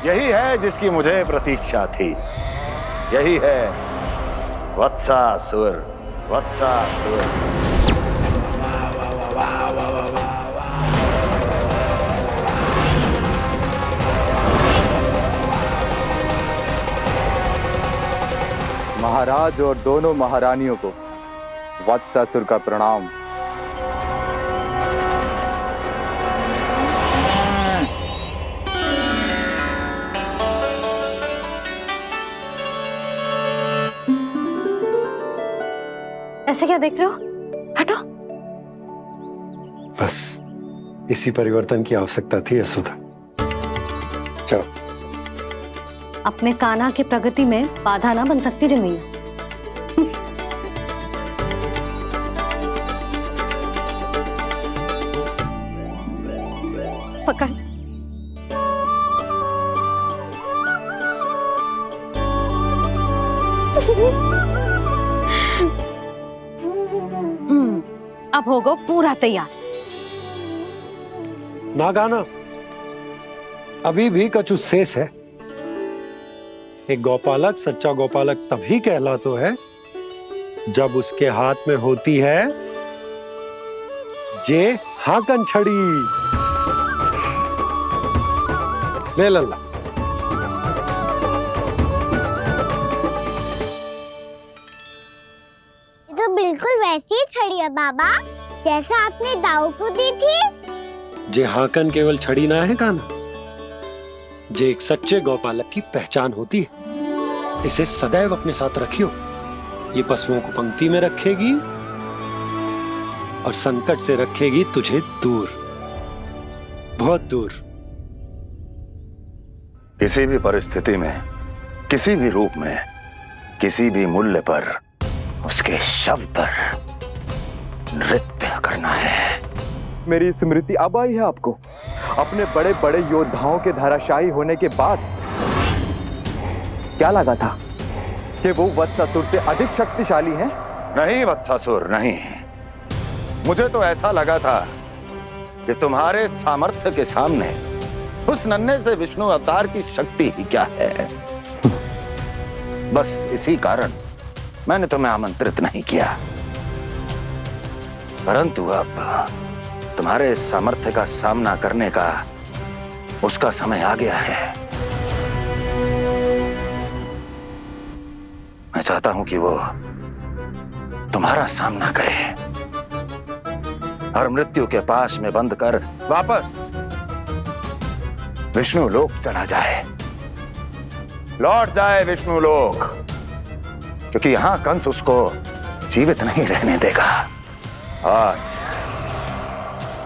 यही है जिसकी मुझे प्रतीक्षा थी। यही है वत्सासुर। वत्सासुर। महाराज और दोनों महारानियों को वत्सासुर का प्रणाम। ऐसे क्या देख रहे हो? हटो। बस इसी परिवर्तन की आवश्यकता थी यशोदा। चलो। अपने कान्हा की प्रगति में बाधा ना बन सकती जमीन। पकड़। अब होगा पूरा तैयार। ना गाना, अभी भी कछु शेष है। एक गौपालक सच्चा गौपालक तभी कहलाता है जब उसके हाथ में होती है जे हाकन छड़ी। ले लल्ला। तो बिल्कुल वैसी ही छड़ी है बाबा जैसा आपने दाऊ को दी थी। जे हाकन केवल छड़ी ना है काना, जे एक सच्चे गौपालक की पहचान होती है। इसे सदैव अपने साथ रखियो। ये पशुओं को पंक्ति में रखेगी और संकट से रखेगी तुझे दूर, बहुत दूर। किसी भी परिस्थिति में, किसी भी रूप में, किसी भी मूल्य पर उसके शव पर नृत्य करना है। मेरी स्मृति अब आई है आपको? अपने बड़े बड़े योद्धाओं के धराशायी होने के बाद क्या लगा था कि वो वत्सासुर से अधिक शक्तिशाली है? नहीं वत्सासुर, नहीं। मुझे तो ऐसा लगा था कि तुम्हारे सामर्थ्य के सामने उस नन्हे से विष्णु अवतार की शक्ति ही क्या है। बस इसी कारण मैंने तुम्हें आमंत्रित नहीं किया। परंतु अब तुम्हारे सामर्थ्य का सामना करने का उसका समय आ गया है। मैं चाहता हूं कि वो तुम्हारा सामना करे और मृत्यु के पाश में बंद कर वापस विष्णु लोक चला जाए, लौट जाए विष्णु लोक, क्योंकि यहां कंस उसको जीवित नहीं रहने देगा। आज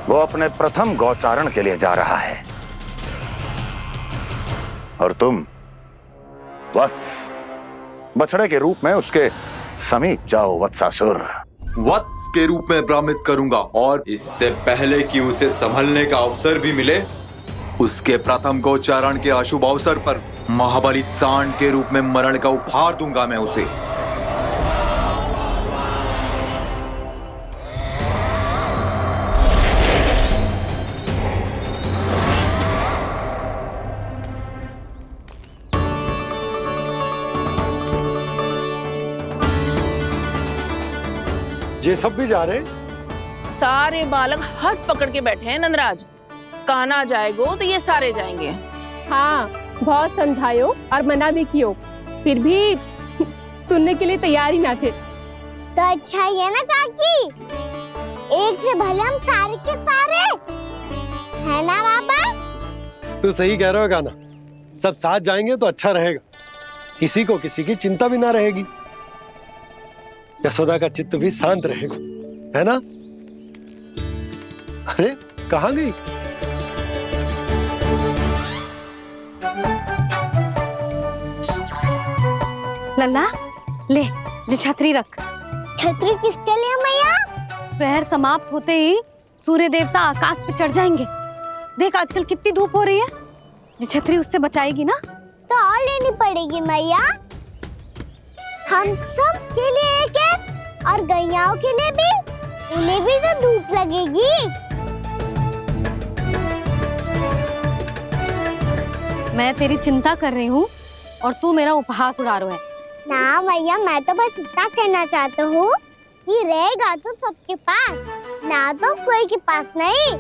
वो अपने प्रथम गौचारण के लिए जा रहा है और तुम वत्स, बछड़े के रूप में उसके समीप जाओ वत्सासुर। वत्स के रूप में भ्रमित करूंगा और इससे पहले कि उसे संभलने का अवसर भी मिले, उसके प्रथम गोचारण के अशुभ अवसर पर महाबली सांड के रूप में मरण का उपहार दूंगा मैं उसे। ये सब भी जा रहे? सारे बालक हाथ पकड़ के बैठे हैं नंदराज। कान्हा जाएगो तो ये सारे जाएंगे। हाँ, बहुत समझायो और मना भी कियो, फिर भी सुनने के लिए तैयार ही ना थे। तो अच्छा ही है ना काकी, एक से भले हम सारे के सारे है ना बाबा। तू सही कह रहा हो गाना, सब साथ जाएंगे तो अच्छा रहेगा, किसी को किसी की चिंता भी ना रहेगी, यशोदा का चित्त भी शांत रहेगा, है ना? अरे कहाँ गई? लल्ला ले, जो छतरी रख। छतरी किसके लिए मैया? प्रहर समाप्त होते ही सूर्य देवता आकाश पे चढ़ जाएंगे। देख आजकल कितनी धूप हो रही है, जो छतरी उससे बचाएगी ना। तो और लेनी पड़ेगी मैया, हम सब के लिए एक एक, और गैयाओं के लिए भी, उन्हें भी तो धूप लगेगी। मैं तेरी चिंता कर रही हूँ और तू मेरा उपहास उड़ा रहा है। ना मैया, मैं तो बस इतना कहना चाहता हूँ कि रहेगा तो सबके पास, ना तो कोई के पास नहीं।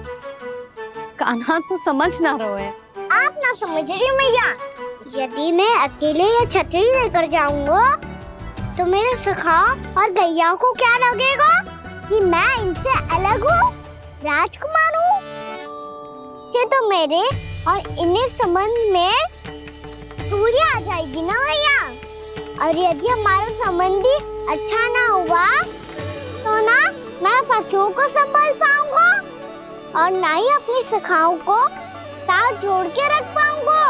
कान्हा तू समझ ना रहा है। आप ना समझ रही मैया। यदि मैं अकेले ये छतरी लेकर जाऊंगा तो मेरे सखा और गैया को क्या लगेगा कि मैं इनसे अलग हूँ, राजकुमार हूँ। ये तो मेरे और इन्हें संबंध में दूरी आ जाएगी ना भैया। और यदि हमारा संबंधी अच्छा ना हुआ तो ना मैं पशुओं को संभाल पाऊंगा और ना ही अपनी सखाओं को साथ जोड़ के रख पाऊंगा।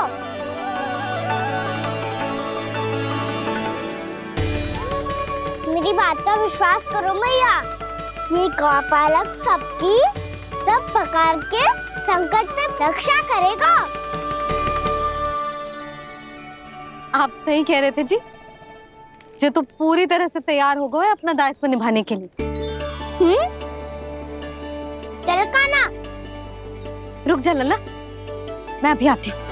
मेरी बात का विश्वास करो मैया, ये गौपालक सबकी सब प्रकार के संकट से रक्षा करेगा। आप सही कह रहे थे जी। जो तो पूरी तरह से तैयार हो गए अपना दायित्व निभाने के लिए। चल कान्हा। रुक जा लल्ला, मैं अभी आती हूँ।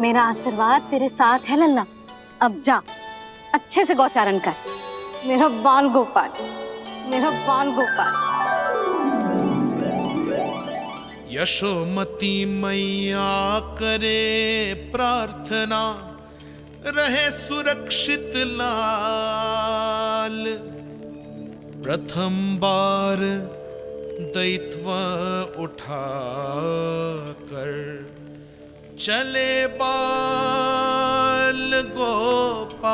मेरा आशीर्वाद तेरे साथ है लल्ला। अब जा, अच्छे से गौचारण कर। मेरा बाल गोपाल, मेरा बाल गोपाल। यशोमती मैया करे प्रार्थना, रहे सुरक्षित लाल। प्रथम बार दैत्व उठा कर चले बाल गोपाल।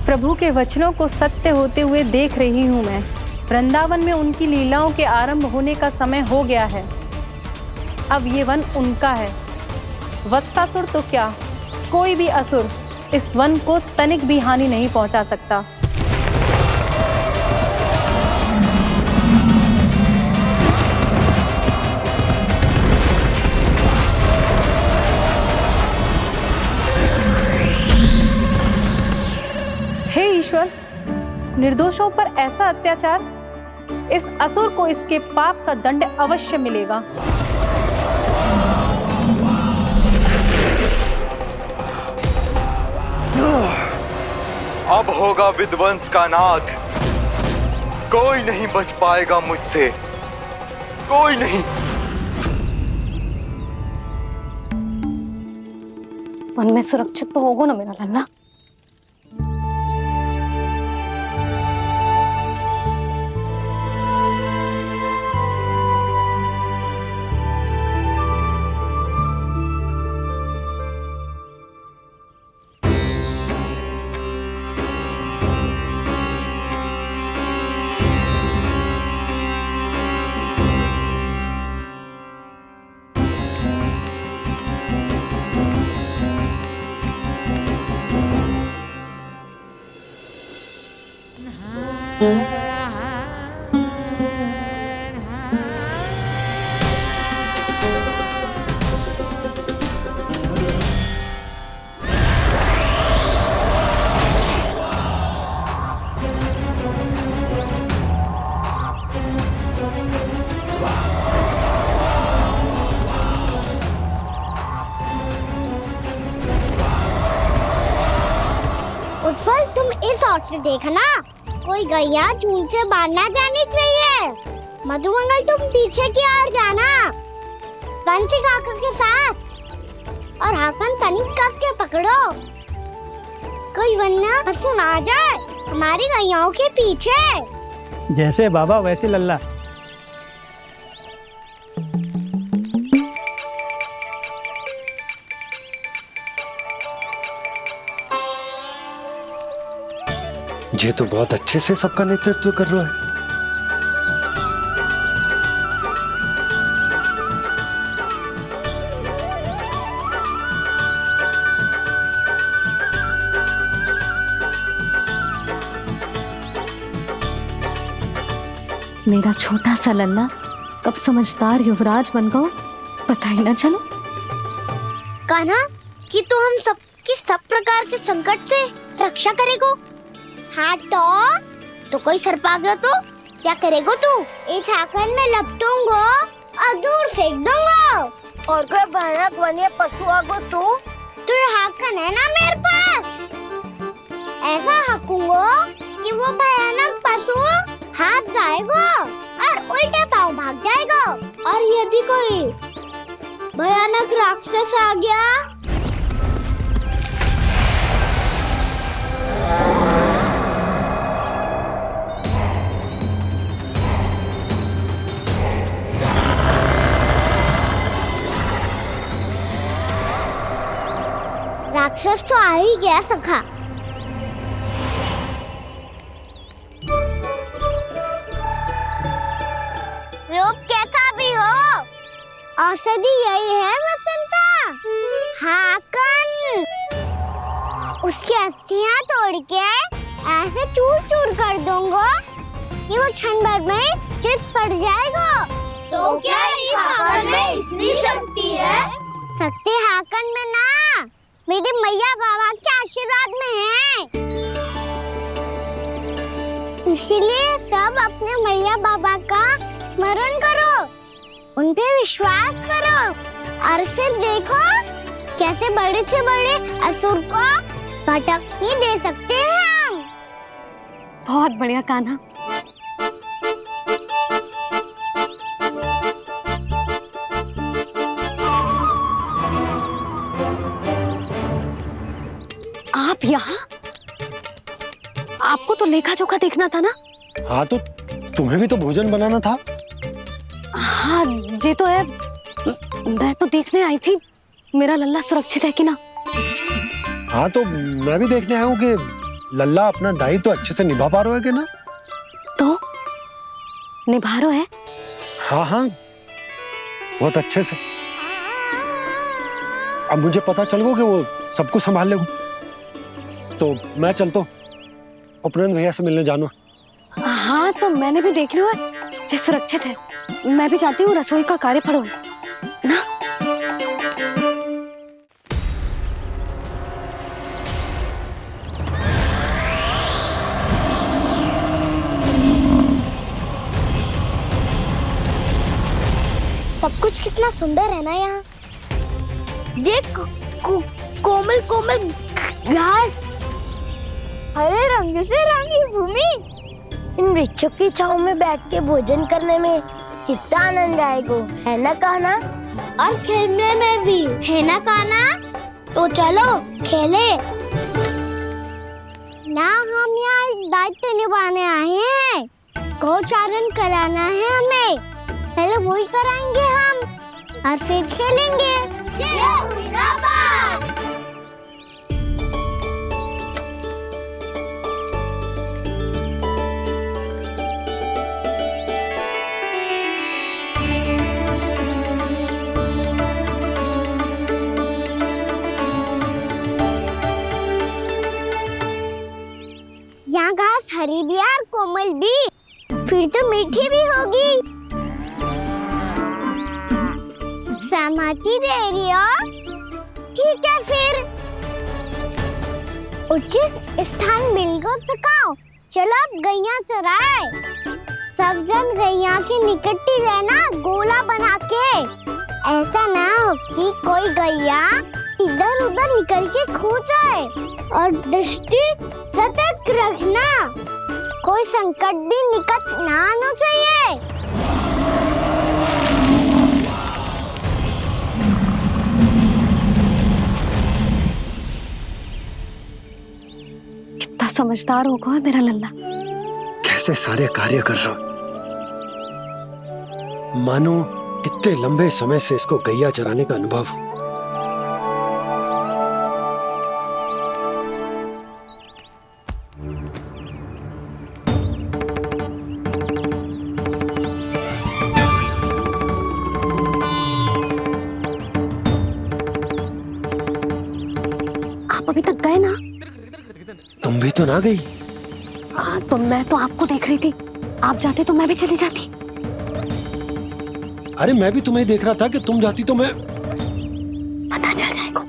प्रभु के वचनों को सत्य होते हुए देख रही हूँ मैं। वृंदावन में उनकी लीलाओं के आरंभ होने का समय हो गया है। अब ये वन उनका है। वत्सासुर तो क्या, कोई भी असुर इस वन को तनिक भी हानि नहीं पहुंचा सकता। हे ईश्वर, निर्दोषों पर ऐसा अत्याचार, इस असुर को इसके पाप का दंड अवश्य मिलेगा। अब होगा विध्वंस का नाद। कोई नहीं बच पाएगा मुझसे, कोई नहीं। वन में सुरक्षित तो होगा ना मेरा लल्ला। उत्पल तुम इस ओर से देखना, कोई गैया झुंड से बाहर ना जानी चाहिए। मधुमंगल तुम पीछे की ओर जाना, कंसिक हाकन के साथ, और हाकन तनिक कस के पकड़ो, कोई वरना पशु ना आ जाए हमारी गैयाओं के पीछे। जैसे बाबा वैसे लल्ला। ये तो बहुत अच्छे से सबका नेतृत्व कर रहा है। मेरा छोटा सा लल्ला कब समझदार युवराज बन गो पता ही ना चलो। कान्हा कि तू हम सब प्रकार के संकट से रक्षा करेगो। हाँ तो कोई सर्प आ गया तो क्या करेगो तू? इस हाकन में लपटूंगो और दूर फेंक दूंगा। और कोई भयानक वन्य पशु आगो तो ये हाकन है ना मेरे पास, ऐसा हाकूंगो कि वो भयानक पशु हाथ जाएगा और उल्टे पांव भाग जाएगा। और यदि कोई भयानक राक्षस आ गया राक्षस तो आ ही गया सखा। रूप कैसा भी हो, औषधि यही है वसंता। हाकन उसकी अस्थियां तोड़ के ऐसे चूर चूर कर दूंगा कि वो क्षण भर में चित पड़ जाएगा। तो क्या इस हाकन में इतनी शक्ति है? शक्ति हाकन में ना, मेरे मैया बाबा के आशीर्वाद में है। इसीलिए सब अपने मैया बाबा का स्मरण करो, उन पे विश्वास करो, और फिर देखो कैसे बड़े से बड़े असुर को भटकने दे सकते हैं हम। बहुत बढ़िया कान्हा। आप यहाँ? आपको तो लेखा जोखा देखना था ना? हाँ तो तुम्हें भी तो भोजन बनाना था। हाँ ये तो है, मैं तो देखने आई थी मेरा लल्ला सुरक्षित है कि ना। हाँ तो मैं भी देखने आया हूँ कि लल्ला अपना दायित्व तो अच्छे से निभा पा रहा है कि ना। तो निभा रहा है? हाँ हाँ बहुत अच्छे से। अब मुझे पता चल गया कि वो सब कुछ संभाल लेगा, तो मैं चलता हूँ, उपनंद भैया से मिलने जाना। हाँ तो मैंने भी देख लिया जो सुरक्षित है। मैं भी चाहती हूँ रसोई का कार्य पड़ो ना। सब कुछ कितना सुंदर है ना यहाँ। देख कोमल कोमल घास, हरे रंग से रंगी भूमि, इन वृक्षों की छांव में बैठ के भोजन करने में कितना आनंद आएगा, है ना कान्हा? और खेलने में भी, है ना कान्हा? तो चलो खेले ना। हम यहाँ एक दायित्व निभाने आए हैं, गोचारण कराना है हमें। पहले वही कराएंगे हम और फिर खेलेंगे। ये हुई ना बात। यहाँ घास हरी भी और कोमल भी, फिर तो मीठी भी होगी। सहमति दे रही हो? ठीक है फिर उचित स्थान मिलकर सकाओ। चलो अब गैया चराए। सब जन गैया के निकट ही रहना, गोला बना के। ऐसा ना हो कि कोई गैया इधर उधर निकल के खो जाए। और दृष्टि सतर्क रखना, कोई संकट भी निकट ना आना चाहिए। कितना समझदार होगा है मेरा लल्ला। कैसे सारे कार्य कर रहा हूं, मानो कितने लंबे समय से इसको गैया चराने का अनुभव हो। आप अभी तक गए ना? तुम भी तो ना गई। तो मैं तो आपको देख रही थी, आप जाते तो मैं भी चली जाती। अरे मैं भी तुम्हें देख रहा था कि तुम जाती तो मैं। पता चल जाएगा।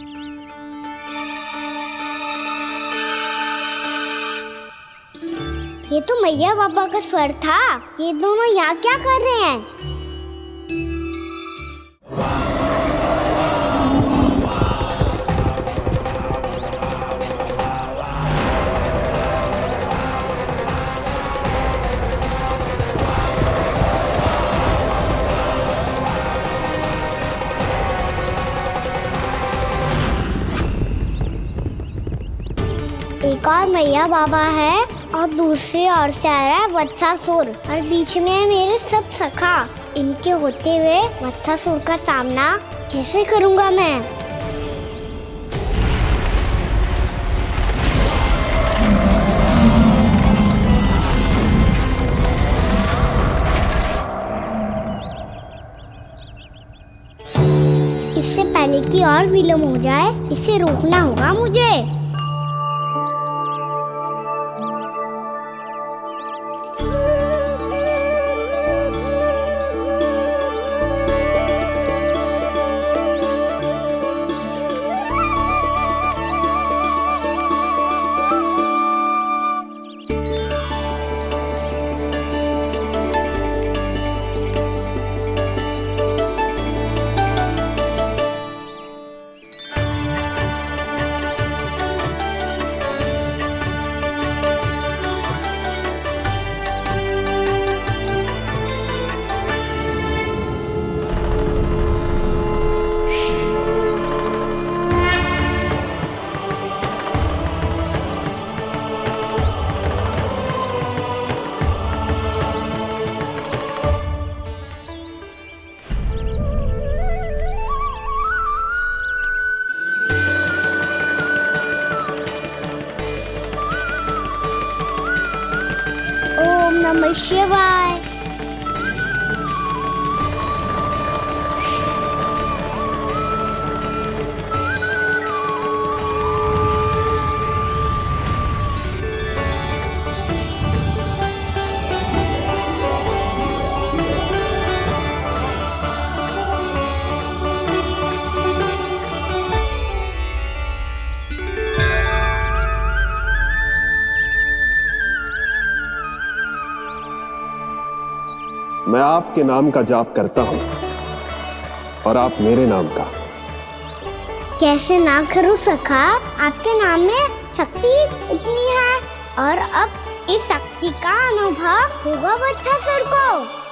ये तो मैया बाबा का स्वर था। ये दोनों यहाँ क्या कर रहे हैं? एक और मैया बाबा है और दूसरी ओर से आ रहा है वत्सासुर और बीच में है मेरे सब सखा। इनके होते हुए वत्सासुर का सामना कैसे करूंगा मैं? इससे पहले कि और विलम्ब हो जाए, इसे रोकना होगा मुझे। ओम नमः शिवाय। मैं आपके नाम का जाप करता हूं और आप मेरे नाम का। कैसे ना करूं सखा, आपके नाम में शक्ति इतनी है और अब इस शक्ति का अनुभव होगा वत्सासुर को।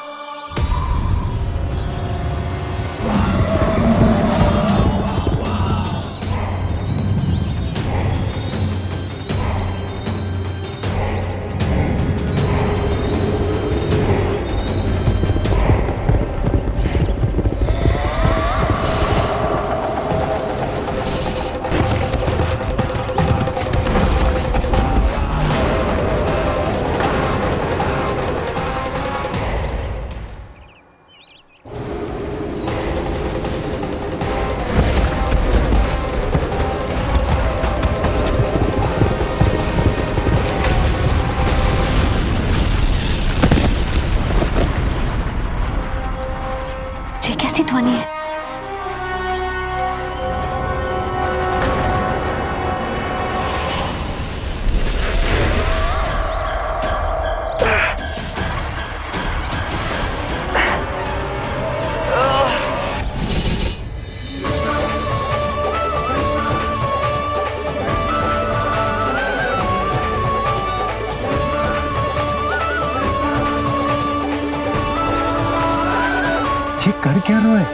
जी कर क्या रहे हो?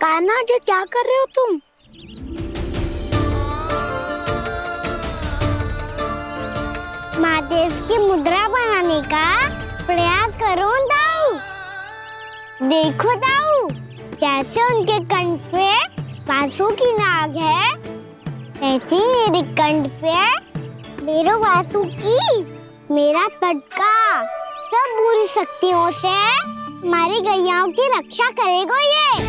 कान्हा जी क्या कर रहे हो तुम? महादेव की मुद्रा बनाने का प्रयास करो दाऊ। देखो दाऊ, जैसे उनके कंठ पे वासु की नाग है, ऐसे ही मेरे कंठ पे मेरे वासु की मेरा पटका सब बुरी शक्तियों से हमारी गैयाओं की रक्षा करेगा ये।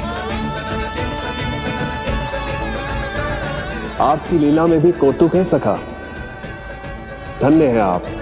आपकी लीला में भी कौतुक है सखा। धन्य है आप।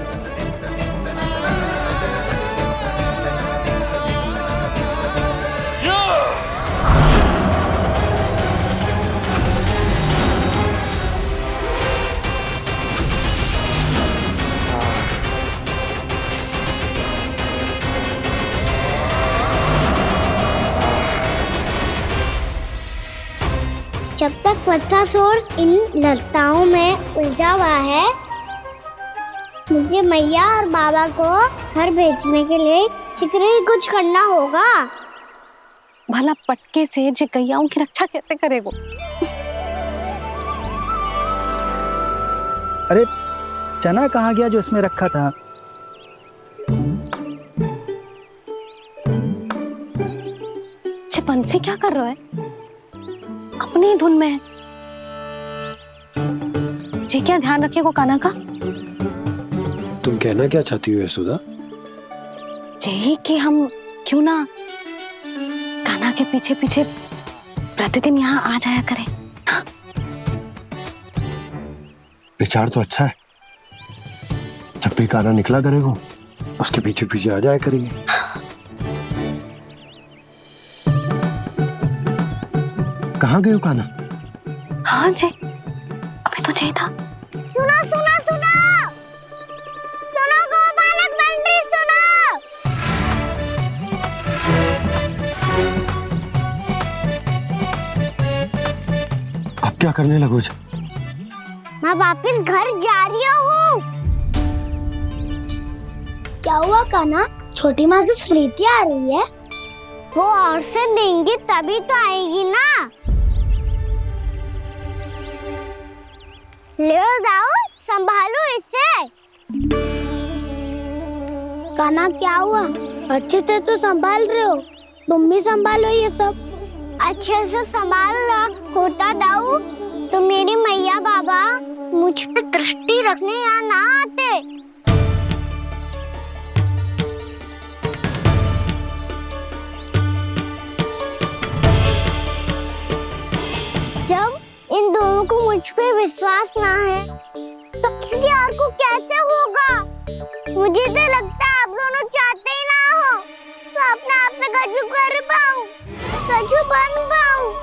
जब तक वत्सासुर इन लताओं में उलझा हुआ है, मुझे मैया और बाबा को घर भेजने के लिए शीघ्र ही कुछ करना होगा। भला पटके से जे गैयाओं की रक्षा कैसे करेगो? अरे चना कहाँ गया जो इसमें रखा था? बंसी क्या कर रहा है? अपनी धुन में है। जी क्या ध्यान रखेगो कान्हा का? तुम कहना क्या चाहती हो यशोदा? यही कि हम क्यों ना कान्हा के पीछे पीछे प्रतिदिन यहाँ आ जाया करें। हाँ? विचार तो अच्छा है। जब भी कान्हा निकला करेगा उसके पीछे पीछे आ जाया करेंगे। कहाँ गए हो कान्हा? हाँ जी, अभी तो चाहिए था। सुनो सुनो सुनो सुनो गोपालक बंटी सुनो। अब क्या करने लगोगे? मैं वापस घर जा रही हूँ। क्या हुआ कान्हा? छोटी माँ की स्मृति आ रही है। वो और से देंगी तभी तो आएगी ना। ले जाओ, संभालो इसे। कान्हा क्या हुआ? अच्छे से तो संभाल रहे हो, तुम भी संभालो ये सब। अच्छे से संभाल होता दाऊ तो मेरी मैया बाबा मुझ पे दृष्टि रखने यहाँ ना आते। जब इन दोनों को मुझ पे विश्वास ना है तो किसी और को कैसे होगा? मुझे तो लगता है आप दोनों चाहते ही ना हो तो अपने आप से गजू कर पाऊं, गजू बन पाऊं।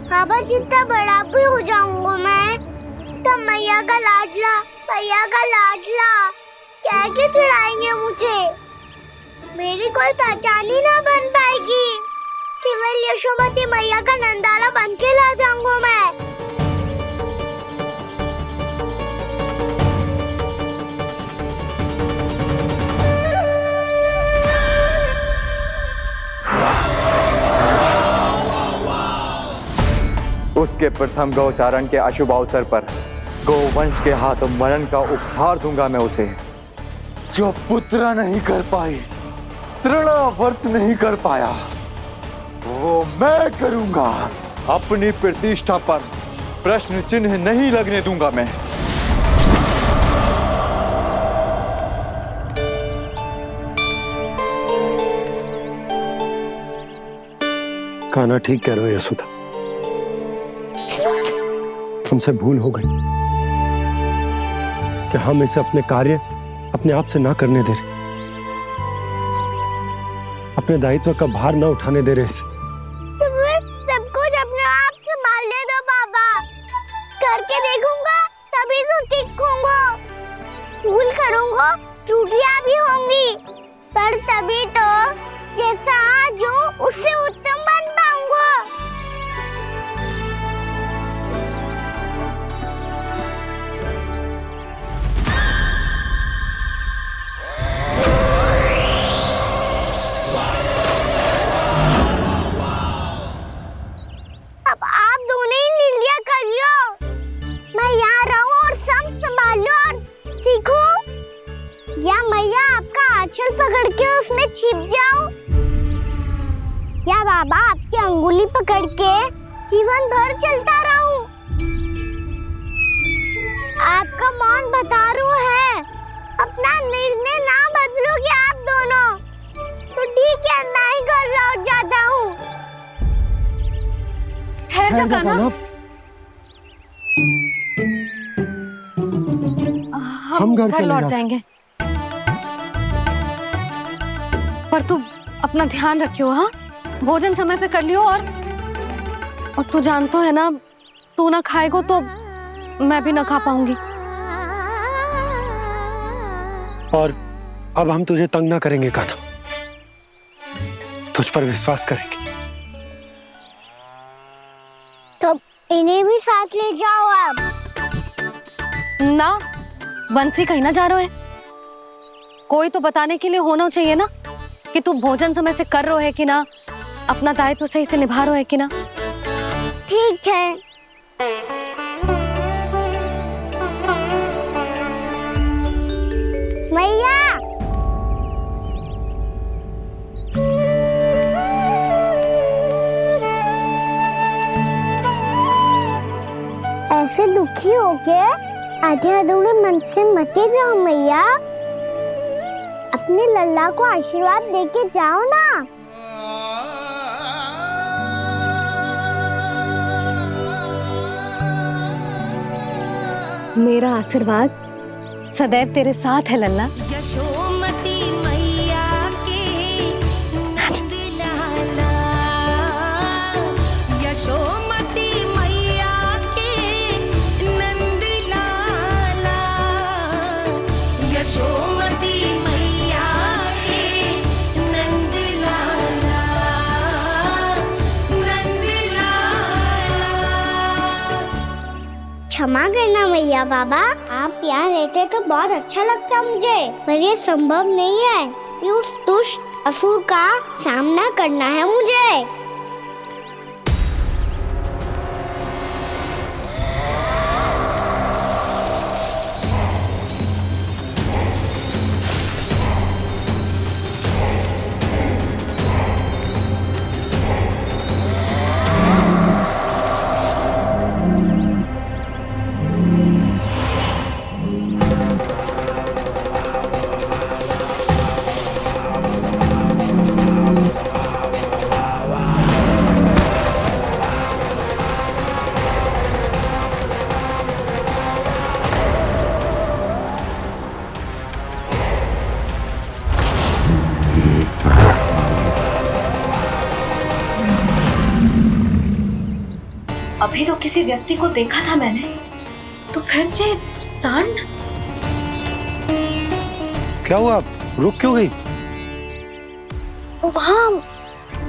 बाबा जितना बड़ा भी हो जाऊंगा मैं, तब मैया का लाडला, भैया का लाडला क्या के चिढ़ाएंगे मुझे। मेरी कोई पहचान ही ना बन पाएगी। केवल यशोमती मैया का नंदाला बन के ला जाऊंगा मैं। उसके प्रथम गौचारण के अशुभ अवसर पर गोवंश के हाथों मरण का उपहार दूंगा मैं उसे। जो पुत्र नहीं कर पाई, तृणावर्त नहीं कर पाया, वो मैं करूंगा। अपनी प्रतिष्ठा पर प्रश्न चिन्ह नहीं लगने दूंगा मैं। कान्हा ठीक कह रहे हो यशोदा, हमसे भूल हो गई कि हम इसे अपने कार्य अपने आप से ना करने दे रहे, अपने दायित्व का भार ना उठाने दे रहे इसे। तो फिर सब कुछ अपने आप संभालने दो बाबा, करके देखो भूल करूंगा त्रुटियां भी होंगी, पर तभी तो जैसा आज हूँ उससे उत्तम बन पाऊंगा। अब आप दोनों ही निर्णय कर लो, मैं यहाँ रहूं और सब संभालूं और सीखूं, या मैया आपका आंचल पकड़ के उसमें छिप जाऊं, या बाबा आपकी अंगुली पकड़ के जीवन भर चलता रहूं। आपका मौन बतारू है, अपना निर्णय ना बदलोगे आप दोनों तो ठीक है, मैं ही घर लौट जाता हूँ। ठहर जा कान्हा, हम घर लौट जाएंगे, पर तू अपना ध्यान रखियो। हाँ, भोजन समय पे कर लियो, और तू जानतो है ना, तू ना खाएगो तो मैं भी ना खा पाऊंगी। और अब हम तुझे तंग ना करेंगे कान्हा, तुझ पर विश्वास करेंगे। तो इन्हें भी साथ ले जाओ अब। ना, बंसी कहीं ना जा रहे है, कोई तो बताने के लिए होना चाहिए ना कि तू भोजन समय से कर रहे है कि ना, अपना दायित्व सही से निभा रहे है कि ना। ठीक है। मैया, ऐसे दुखी होके आधे अधूरे मन से मत जाओ मैया, अपने लल्ला को आशीर्वाद देके जाओ ना। मेरा आशीर्वाद सदैव तेरे साथ है लल्ला। यशोमती मैया के नंद लाला, यशोमती मैया के नंद लाला, यशोमती मैया के नंद लाला, नंद लाला। क्षमा करना मैया बाबा, आप यहाँ रहते तो बहुत अच्छा लगता मुझे, पर ये संभव नहीं है कि उस दुष्ट असुर का सामना करना है मुझे। अभी तो किसी व्यक्ति को देखा था मैंने, तो फिर से सांड। क्या हुआ, रुक क्यों गई?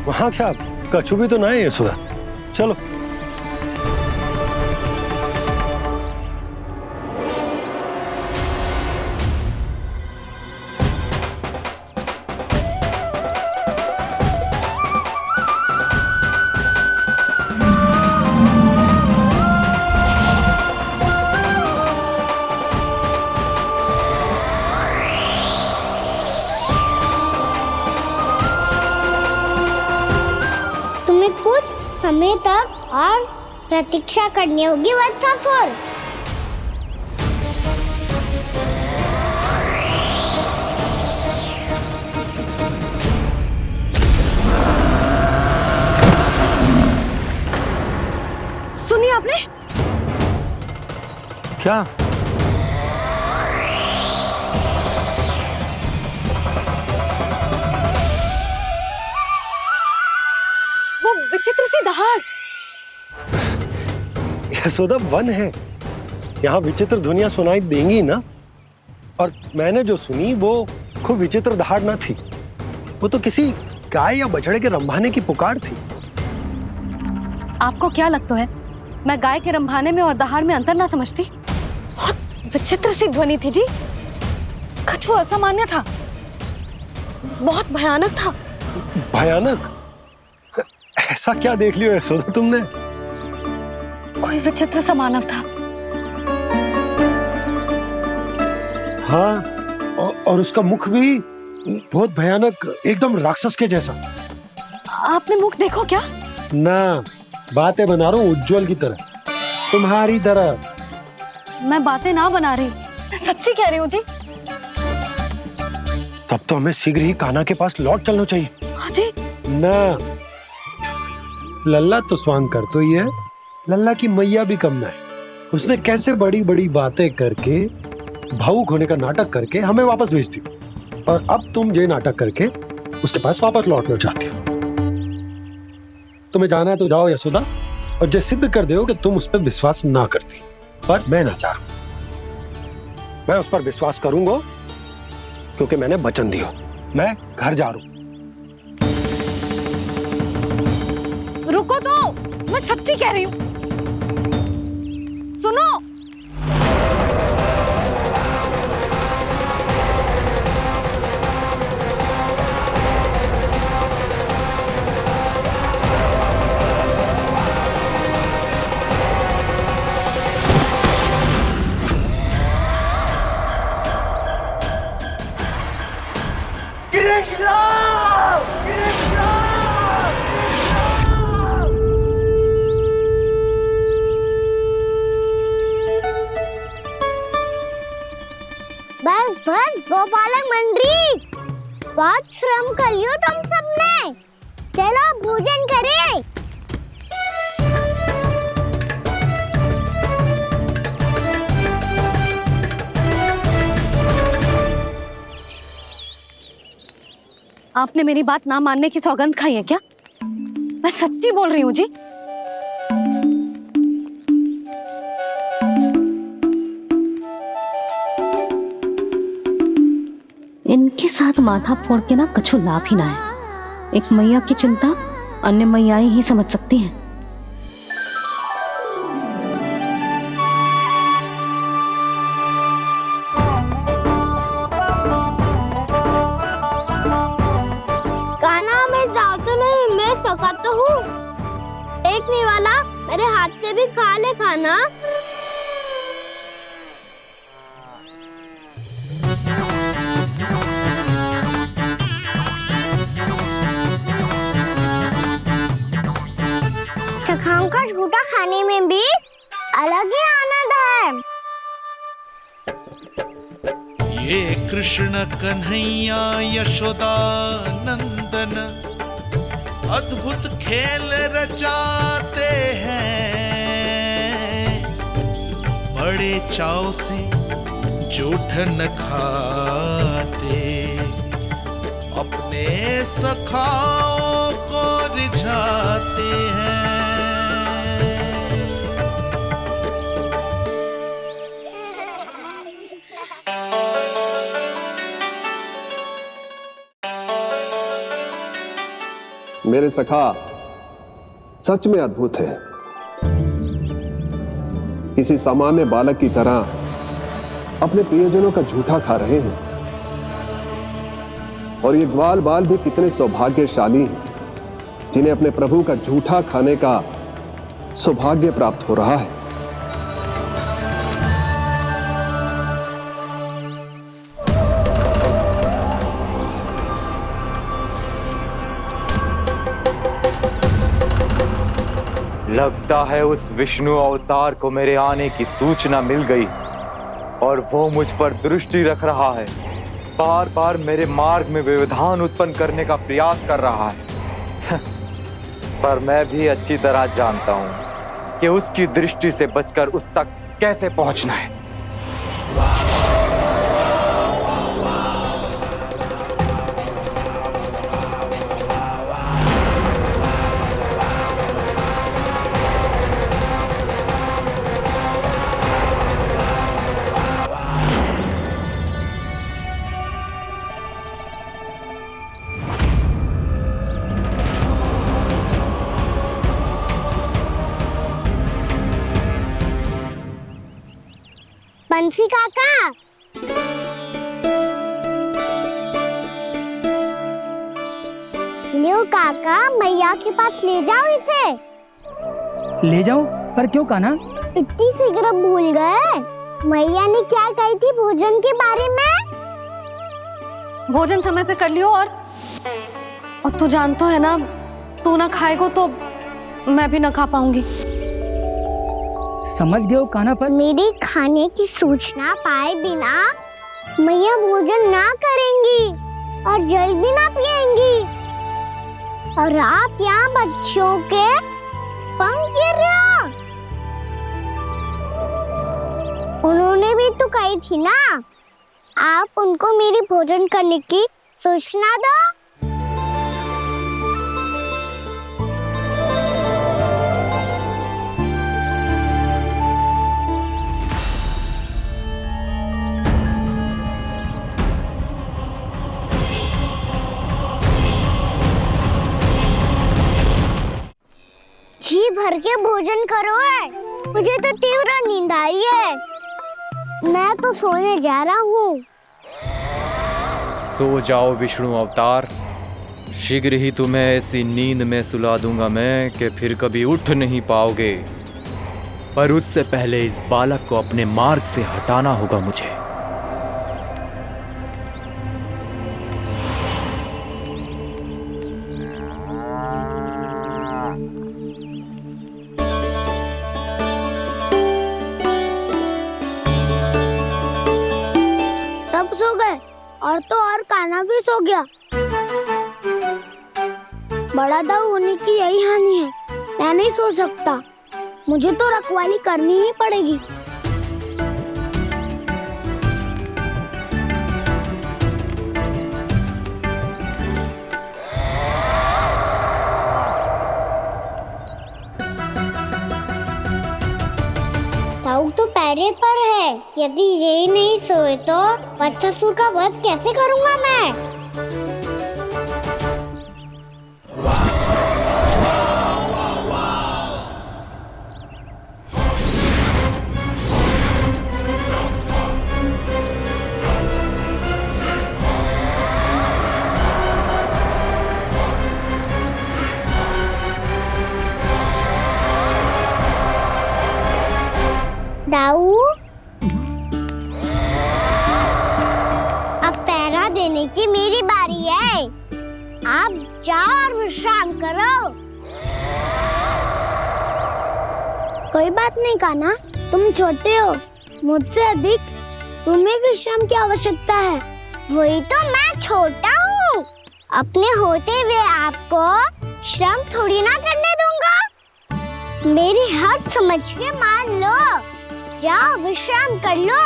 वहाँ क्या, कछु भी तो ना है यशोदा, चलो। कुछ समय तक और प्रतीक्षा करनी होगी वत्सासुर। सुनिए आपने क्या? वो विचित्र सी दहाड़। यशोदा वन है, यहाँ विचित्र ध्वनियां सुनाई देंगी ना। और मैंने जो सुनी वो खूब विचित्र दहाड़ न थी, वो तो किसी गाय या बछड़े के रंभाने की पुकार थी। आपको क्या लगता है मैं गाय के रंभाने में और दहाड़ में अंतर ना समझती? बहुत विचित्र सी ध्वनि थी जी, कुछ असामान्य था, बहुत भयानक था। भयानक? ऐसा क्या देख लियो यशोदा तुमने? कोई विचित्र सा मानव था। हाँ, और उसका मुख भी बहुत भयानक, एकदम राक्षस के जैसा। आपने मुख देखो क्या? ना, बातें बना रहा हूँ उज्जवल की तरह, तुम्हारी तरह। मैं बातें ना बना रही, मैं सच्ची कह रही हूँ जी। तब तो हमें शीघ्र ही कान्हा के पास लौट चलना चाहिए। हाँ जी। ना, लल्ला तो स्वांग कर तो ही है, लल्ला की मैया भी कम ना है। उसने कैसे बड़ी बड़ी बातें करके, भावुक होने का नाटक करके हमें वापस भेज दी, और अब तुम ये नाटक करके उसके पास वापस लौटना चाहती हो। तुम्हें जाना है तो जाओ यशोदा, और ये सिद्ध कर दो कि तुम उस पर विश्वास ना करती। पर मैं ना चाह रहा, मैं उस पर विश्वास करूंगा क्योंकि मैंने वचन दिया। मैं घर जा रहा हूं। रुको तो, मैं सच्ची कह रही हूँ, सुनो। बस बस गोपालक मंडली, बहुत श्रम कर लियो तुम सबने, चलो भोजन करें। आपने मेरी बात ना मानने की सौगंध खाई है क्या? मैं सच्ची बोल रही हूँ जी। इनके साथ माथा फोड़ के ना कछु लाभ ही ना है। एक मैया की चिंता अन्य मैयाएं ही समझ सकती हैं। कान्हा मैं जाऊँ तो नहीं, मैं सका तो हूँ। एक नहीं वाला मेरे हाथ से भी खा ले खाना। चखाओं का झूठा खाने में भी अलग ही आनंद है। ये कृष्ण कन्हैया यशोदा नंदन अद्भुत खेल रचाते हैं, बड़े चाव से जूठन खाते, अपने सखाओं को रिझाते हैं। मेरे सखा सच में अद्भुत है। किसी सामान्य बालक की तरह अपने प्रियजनों का झूठा खा रहे हैं, और ये ग्वाल बाल भी कितने सौभाग्यशाली हैं जिन्हें अपने प्रभु का झूठा खाने का सौभाग्य प्राप्त हो रहा है। लगता है उस विष्णु अवतार को मेरे आने की सूचना मिल गई और वो मुझ पर दृष्टि रख रहा है। बार बार मेरे मार्ग में व्यवधान उत्पन्न करने का प्रयास कर रहा है। पर मैं भी अच्छी तरह जानता हूं कि उसकी दृष्टि से बचकर उस तक कैसे पहुंचना है। बंसी काका। लियो काका, मैया के पास ले जाओ इसे। ले जाओ? पर क्यों कान्हा? इतनी शीघ्र भूल गए? मैया ने क्या कही थी भोजन के बारे में? भोजन समय पे कर लियो। और तू जानता है ना, तू ना खाएगा तो मैं भी ना खा पाऊंगी। समझ गए हो कान्हा? पर मेरे खाने की सूचना पाए बिना मैया भोजन ना करेंगी और जल भी ना पिएंगी। और आप यहाँ बच्चों के पंख गिर रहे हो। उन्होंने भी तो कही थी ना, आप उनको मेरी भोजन करने की सूचना दो। जी भर के भोजन करो है, मुझे तो तीव्र नींद आ रही है। मैं तो सोने जा रहा हूँ। सो जाओ विष्णु अवतार, शीघ्र ही तुम्हें ऐसी नींद में सुला दूंगा मैं कि फिर कभी उठ नहीं पाओगे। पर उससे पहले इस बालक को अपने मार्ग से हटाना होगा मुझे। सब सो गए और तो और कान्हा भी सो गया। बड़ा दाऊ होने की यही हानि है, मैं नहीं सो सकता। मुझे तो रखवाली करनी ही पड़ेगी। ताऊ तो पैरे पर है। यदि यही नहीं सोए तो बच्चासुर का वध कैसे करूंगा मैं? दाऊ, अब पहरा देने की मेरी बारी है। आप जाओ और विश्राम करो। कोई बात नहीं कान्हा, तुम छोटे हो, मुझसे अधिक तुम्हें विश्राम की आवश्यकता है। वही तो मैं छोटा हूँ, अपने होते हुए आपको श्रम थोड़ी ना करने दूंगा। मेरी हद समझ के मान लो। जाओ विश्राम कर लो।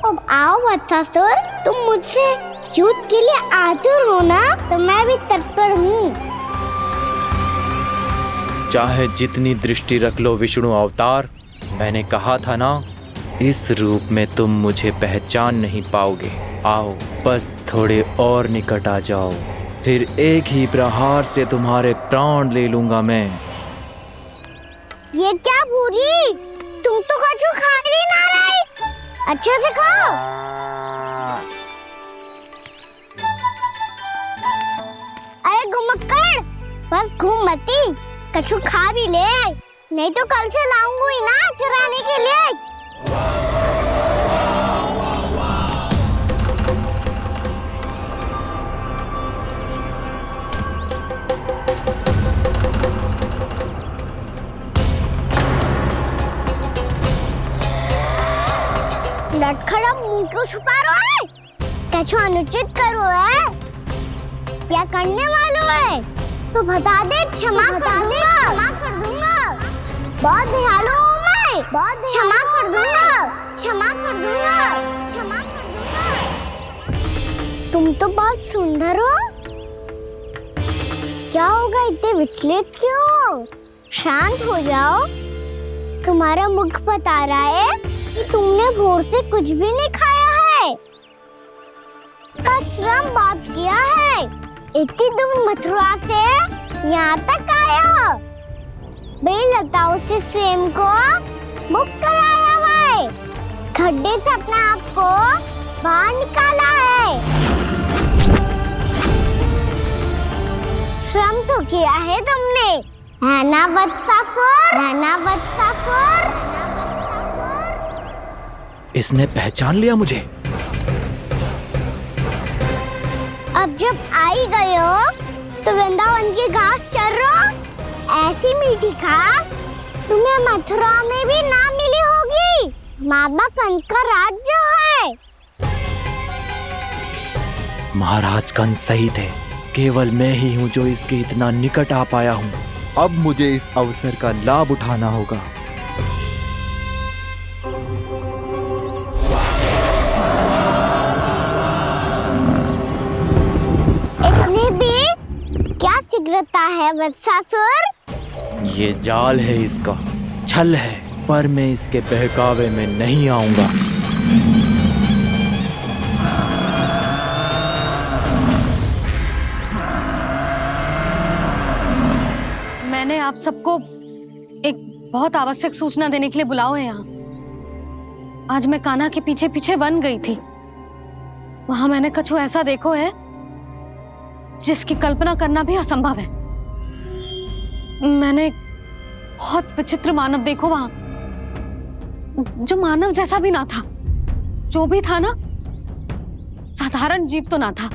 अब आओ बच्चासुर, तुम मुझसे युद्ध के लिए आतुर हो ना, तो मैं भी तत्पर हूँ। चाहे जितनी दृष्टि रख लो विष्णु अवतार, मैंने कहा था ना, इस रूप में तुम मुझे पहचान नहीं पाओगे। आओ बस थोड़े और निकट आ जाओ, फिर एक ही प्रहार से तुम्हारे प्राण ले लूंगा मैं। ये क्या भूरी, तुम तो कछु खा ही ना रही। अच्छे से खाओ। अरे घुमक्कड़, बस घूम मती, कछु खा भी ले, नहीं तो कल से लाऊंगी ना चुराने के लिए। लटखड़ा मुंह क्यों छुपा रहा है? कछु अनुचित करो है या करने वालों है तो बता दे, क्षमा कर दूंगा। बहुत दयालु हूँ मैं, बहुत क्षमा कर दूंगा। तुम तो बहुत सुंदर हो। क्या होगा, इतने विचलित क्यों हो? शांत हो जाओ। तुम्हारा मुख बता रहा है कि तुमने भोर से कुछ भी नहीं खाया है। पर श्रम बहुत किया है। इतनी दूर मथुरा से यहाँ तक आया हो। बेलताओं से स्वयं को मुक्त कराया है, खड्डे से अपने आप को बाहर निकाला है। श्रम तो किया है तुमने, है ना वत्सासुर? है ना वत्सासुर? इसने पहचान लिया मुझे। अब जब आई गए हो तो वृंदावन की घास चर रहो। ऐसी मीठी घास तुम्हें मथुरा में भी ना मिली होगी। मामा कंस का राज्य है। महाराज कंस सही थे, केवल मैं ही हूँ जो इसके इतना निकट आ पाया हूँ। अब मुझे इस अवसर का लाभ उठाना होगा। इतनी भी क्या शीघ्रता है वत्सासुर? ये जाल है इसका, छल है, पर मैं इसके बहकावे में नहीं आऊंगा। मैंने आप सबको एक बहुत आवश्यक सूचना देने के लिए बुलाओ है यहाँ। आज मैं कान्हा के पीछे पीछे वन गई थी। वहां मैंने कछु ऐसा देखो है जिसकी कल्पना करना भी असंभव है। मैंने बहुत विचित्र मानव देखो वहां, जो मानव जैसा भी ना था। जो भी था ना, साधारण जीव तो ना था।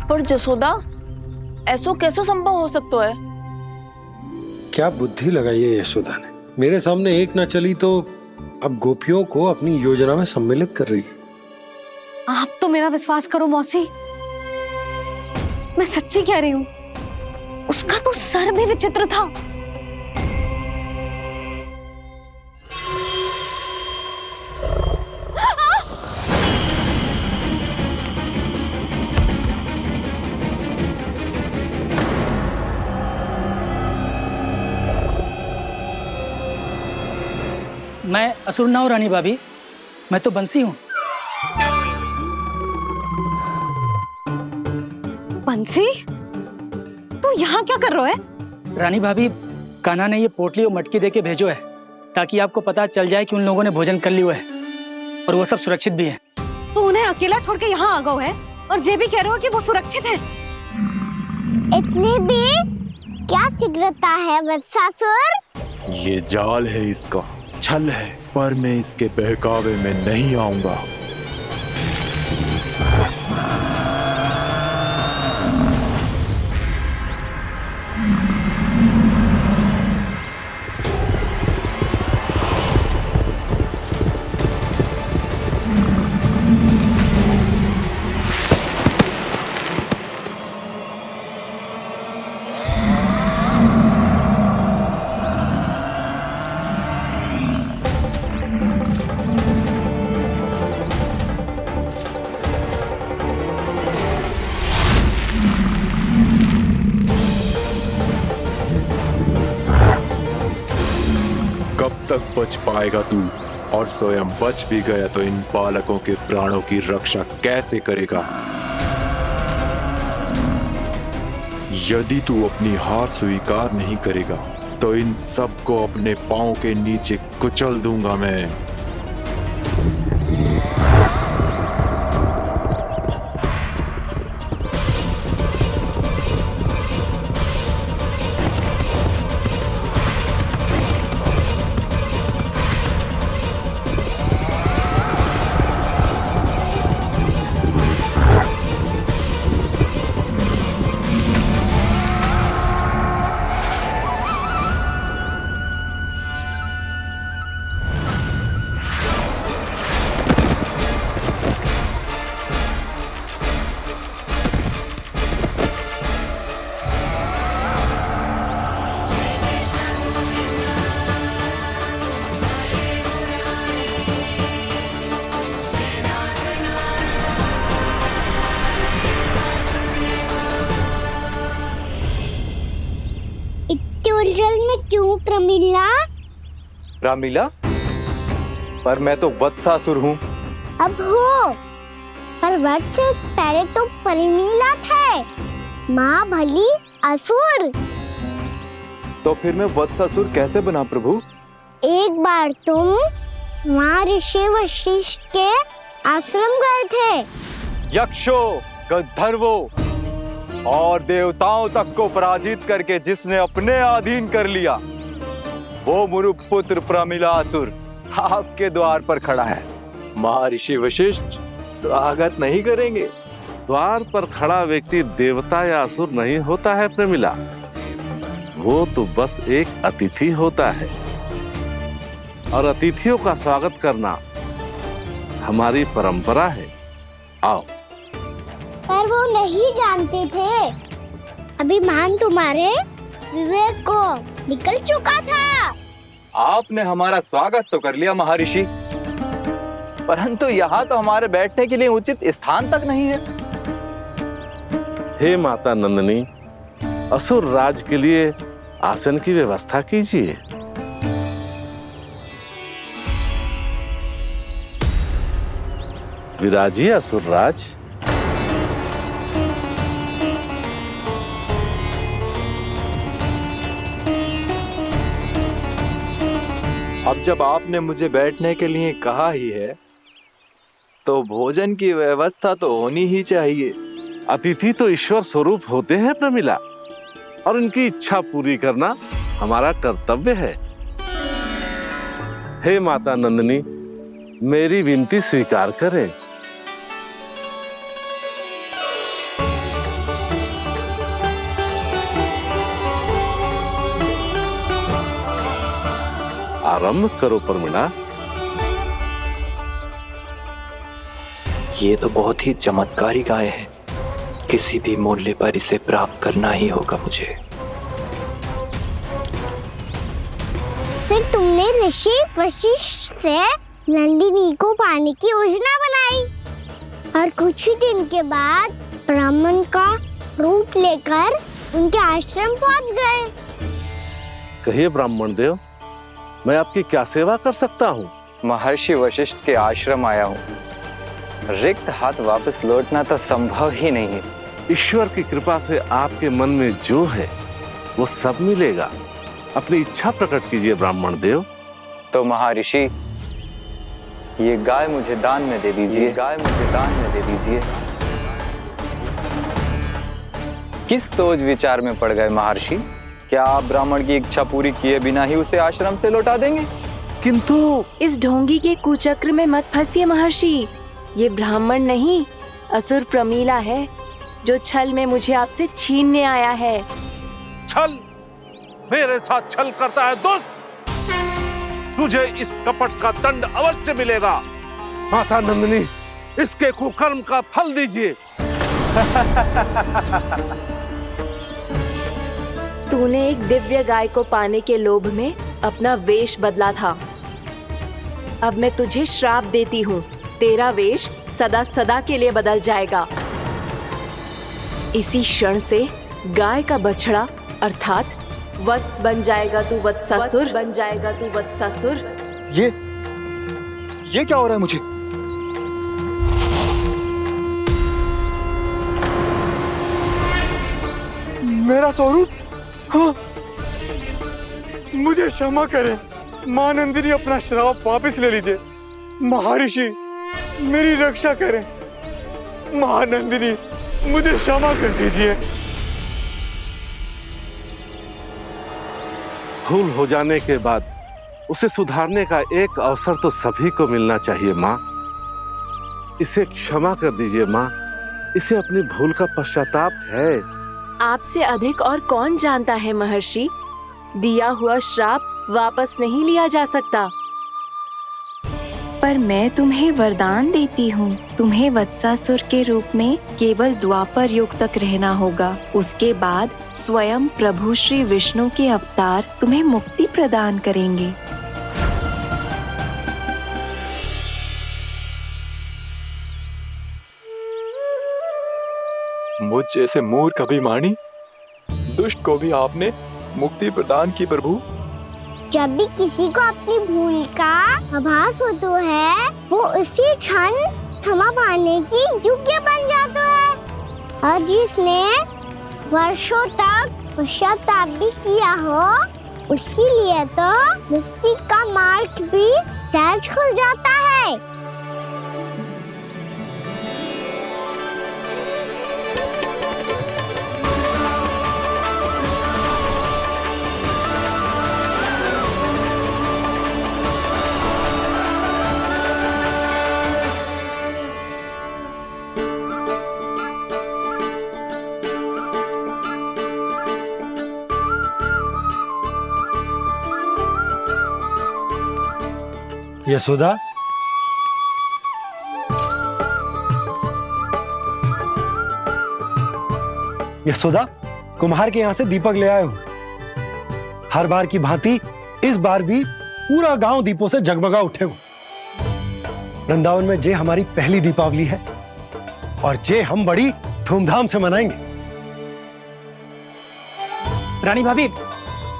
पर जसोदा, ऐसो कैसे संभव हो सकता है? क्या बुद्धि लगाई है यशोदा ने। मेरे सामने एक ना चली तो अब गोपियों को अपनी योजना में सम्मिलित कर रही है। आप तो मेरा विश्वास करो मौसी, मैं सच्ची कह रही हूँ। उसका तो सर भी विचित्र था। मैं असुर ना हूं रानी भाभी, मैं तो बंसी हूँ। बंसी, तू यहाँ क्या कर रहा है? रानी भाभी, कान्हा ने ये पोटली और मटकी देके भेजो है ताकि आपको पता चल जाए कि उन लोगों ने भोजन कर लिया है और वो सब सुरक्षित भी है। तू उन्हें अकेला छोड़ के यहाँ आ गए है और ये भी कह रहे हो कि वो सुरक्षित है। इतनी भी क्या शीघ्रता है वत्सासुर? ये जाल है इसका, छल है, पर मैं इसके बहकावे में नहीं आऊंगा। कब तक बच पाएगा तू? और स्वयं बच भी गया तो इन बालकों के प्राणों की रक्षा कैसे करेगा? यदि तू अपनी हार स्वीकार नहीं करेगा तो इन सबको अपने पांव के नीचे कुचल दूंगा मैं। उलझन में क्यों प्रमिला? रामलीला, पर मैं तो वत्सासुर हूँ अब हो, पर वक्त से पहले तो परिमीला थे, माँ भली असुर। तो फिर मैं वत्सासुर कैसे बना प्रभु? एक बार तुम माँ ऋषि वशिष्ठ के आश्रम गए थे। यक्षों, गंधर्वों और देवताओं तक को पराजित करके जिसने अपने अधीन कर लिया, वो मुरुपुत्र प्रमिलासुर आपके द्वार पर खड़ा है। महर्षि वशिष्ठ स्वागत नहीं करेंगे? द्वार पर खड़ा व्यक्ति देवता या असुर नहीं होता है प्रमिला, वो तो बस एक अतिथि होता है, और अतिथियों का स्वागत करना हमारी परंपरा है। आओ। पर वो नहीं जानते थे, अभिमान तुम्हारे विवेक को निकल चुका था। आपने हमारा स्वागत तो कर लिया महर्षि, परंतु यहाँ तो हमारे बैठने के लिए उचित स्थान तक नहीं है। हे माता नंदिनी, असुर राज के लिए आसन की व्यवस्था कीजिए। विराजिए असुर राज। अब जब आपने मुझे बैठने के लिए कहा ही है, तो भोजन की व्यवस्था तो होनी ही चाहिए। अतिथि तो ईश्वर स्वरूप होते हैं प्रमिला, और उनकी इच्छा पूरी करना हमारा कर्तव्य है। हे माता नंदिनी, मेरी विनती स्वीकार करें। आरंभ करो प्रमिला। ये तो बहुत ही चमत्कारी गाय है, किसी भी मूल्य पर इसे प्राप्त करना ही होगा मुझे। फिर तुमने ऋषि वशिष्ठ से नंदिनी को पाने की योजना बनाई, और कुछ ही दिन के बाद ब्राह्मण का रूप लेकर उनके आश्रम पहुंच गए। कहिए ब्राह्मण देव, मैं आपकी क्या सेवा कर सकता हूँ? महर्षि वशिष्ठ के आश्रम आया हूँ। रिक्त हाथ वापस लौटना तो संभव ही नहीं है। ईश्वर की कृपा से आपके मन में जो है वो सब मिलेगा। अपनी इच्छा प्रकट कीजिए ब्राह्मण देव। तो महर्षि, ये गाय मुझे दान में दे दीजिए। गाय मुझे दान में दे दीजिए। किस सोच विचार में पड़ गए महर्षि? क्या आप ब्राह्मण की इच्छा पूरी किए बिना ही उसे आश्रम से लौटा देंगे? किंतु इस ढोंगी के कुचक्र में मत फंसिए महर्षि। ये ब्राह्मण नहीं, असुर प्रमीला है, जो छल में मुझे आपसे छीनने आया है। छल? मेरे साथ छल करता है दुष्ट? तुझे इस कपट का दंड अवश्य मिलेगा। माता नंदिनी, इसके कुकर्म का फल दीजिए। तूने एक दिव्य गाय को पाने के लोभ में अपना वेश बदला था। अब मैं तुझे श्राप देती हूँ, तेरा वेश सदा सदा के लिए बदल जाएगा। इसी क्षण से गाय का बछड़ा अर्थात वत्स बन जाएगा तू वत्सासुर। बन जाएगा तू वत्सासुर। ये क्या हो रहा है मुझे? मेरा स्वरूप? हाँ। मुझे क्षमा करें मां नंदिनी, अपना श्राप वापस ले लीजिए। महर्षि, मेरी रक्षा करें। मां नंदिनी, मुझे क्षमा कर दीजिए। भूल हो जाने के बाद उसे सुधारने का एक अवसर तो सभी को मिलना चाहिए माँ। इसे क्षमा कर दीजिए माँ, इसे अपनी भूल का पश्चाताप है। आपसे अधिक और कौन जानता है महर्षि, दिया हुआ श्राप वापस नहीं लिया जा सकता। पर मैं तुम्हें वरदान देती हूँ, तुम्हें वत्सासुर के रूप में केवल द्वापर युग तक रहना होगा। उसके बाद स्वयं प्रभु श्री विष्णु के अवतार तुम्हें मुक्ति प्रदान करेंगे। मुझ जैसे मूर्ख अभिमानी दुष्ट को भी आपने मुक्ति प्रदान की प्रभु। जब भी किसी को अपनी भूल का आभास होता है, वो उसी क्षण क्षमा पाने की योग्य बन जाता है। और जिसने वर्षों तक पश्चाताप भी किया हो, उसके लिए तो मुक्ति का मार्ग भी सहज खुल जाता है। यशोदा, यशोदा, कुम्हार के यहाँ से दीपक ले आया हूं। हर बार की भांति इस बार भी पूरा गांव दीपों से जगमगा उठे हो। वृंदावन में जे हमारी पहली दीपावली है और जे हम बड़ी धूमधाम से मनाएंगे। रानी भाभी,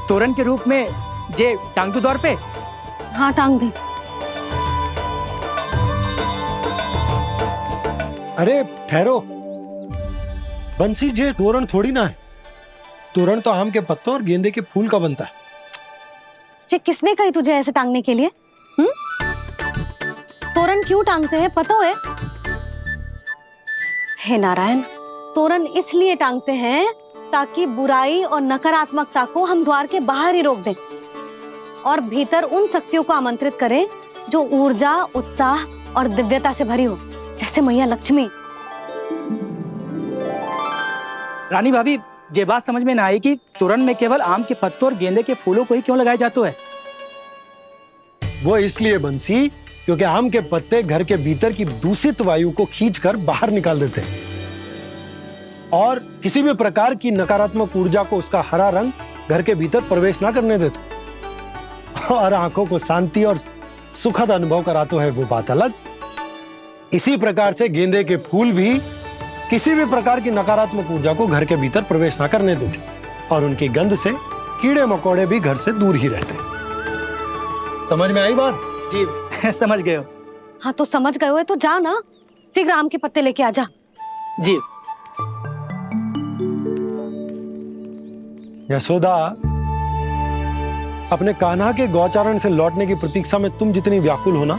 तोरण के रूप में जे टांग दो द्वार पे। हाँ, टांग दे। अरे ठहरो, बंसी, जे तोरण थोड़ी ना है। तोरण तो आम के पत्तों और गेंदे के फूल का बनता है। जे किसने कही तुझे ऐसे टांगने के लिए? तोरण क्यों टांगते हैं पता है? हे नारायण, तोरण इसलिए टांगते हैं ताकि बुराई और नकारात्मकता को हम द्वार के बाहर ही रोक दें और भीतर उन शक्तियों को आमंत्रित करें जो ऊर्जा, उत्साह और दिव्यता से भरी हो, जैसे मैया लक्ष्मी। रानी भाभी, ये बात समझ में ना आई कि तोरण में केवल आम के पत्तों और गेंदे के फूलों को ही क्यों लगाया जाता है? वो इसलिए बंसी, क्योंकि आम के पत्ते घर के भीतर की दूषित वायु को खींचकर बाहर निकाल देते हैं और किसी भी प्रकार की नकारात्मक ऊर्जा को उसका हरा रंग घर के भीतर प्रवेश ना करने देते और आंखों को शांति और सुखद अनुभव कराता है, वो बात अलग। इसी प्रकार से गेंदे के फूल भी किसी भी प्रकार की नकारात्मक ऊर्जा को घर के भीतर प्रवेश ना करने देते और उनकी गंध से कीड़े मकोड़े भी घर से दूर ही रहते। समझ में आई बात? जी समझ गए हो। हाँ, तो समझ गए हो तो जा ना, शीघ्र आम के पत्ते लेके आ जा। जी। यशोदा, अपने कान्हा के गौचारण से लौटने की प्रतीक्षा में तुम जितनी व्याकुल हो ना,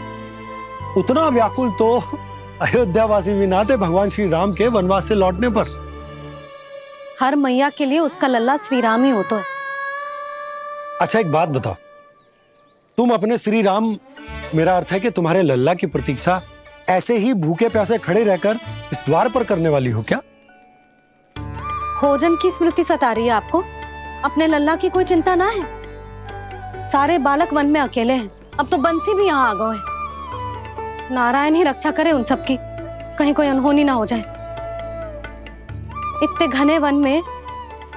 उतना व्याकुल तो अयोध्यावासी भी ना थे भगवान श्री राम के वनवास से लौटने पर। हर मैया के लिए उसका लल्ला श्री राम ही होता है। अच्छा, एक बात बताओ, तुम अपने श्री राम, मेरा अर्थ है कि तुम्हारे लल्ला की प्रतीक्षा ऐसे ही भूखे प्यासे खड़े रहकर इस द्वार पर करने वाली हो क्या? भोजन की स्मृति सता रही है आपको? अपने लल्ला की कोई चिंता ना है। सारे बालक वन में अकेले हैं, अब तो बंसी भी यहाँ आ गए हैं। नारायण ही रक्षा करे उन सबकी, कहीं कोई अनहोनी ना हो जाए। इतने घने वन में